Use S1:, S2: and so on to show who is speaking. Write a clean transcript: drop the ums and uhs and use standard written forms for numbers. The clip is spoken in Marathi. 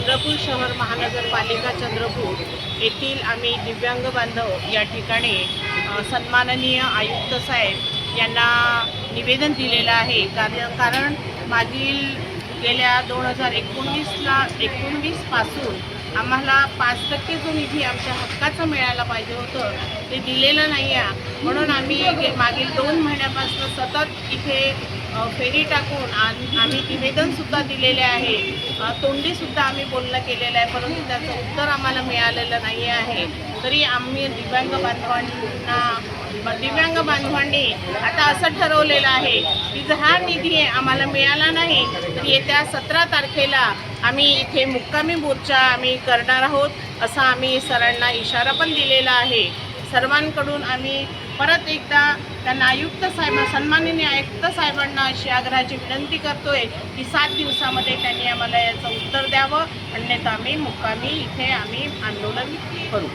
S1: चंद्रपूर शहर महानगरपालिका चंद्रपूर येथील आम्ही दिव्यांग बांधव या ठिकाणी सन्माननीय आयुक्त साहेब यांना निवेदन दिलेलं आहे। कारण मागील गेल्या 2019 पासून आम्हाला 5% जो निधी आमच्या हक्काचा मिळायला पाहिजे होतं ते दिलेलं नाही आहे। म्हणून आम्ही मागील 2 महिन्यापासून सतत इथे फेरी टाकून आम्ही निवेदनसुद्धा दिलेले आहे, तोंडीसुद्धा आम्ही बोलणं केलेलं आहे, परंतु त्याचं उत्तर आम्हाला मिळालेलं नाही आहे। तरी आम्ही दिव्यांग बांधवांनी आता असं ठरवलेलं आहे की जर हा निधी आम्हाला मिळाला नाही तर येत्या 17 तारखेला आम्ही इथे मुक्कामी मोर्चा आम्ही करणार आहोत, असा आम्ही सरांना इशारा पण दिलेला आहे। सर्वांकडून आम्ही परत एकदा त्यांना सन्माननीय आयुक्त साहेबांना अशी आग्रहाची विनंती करतोय की 7 दिवसामध्ये त्यांनी आम्हाला याचं उत्तर द्यावं, अन्यथा आम्ही मुक्कामी इथे आम्ही आंदोलन करू।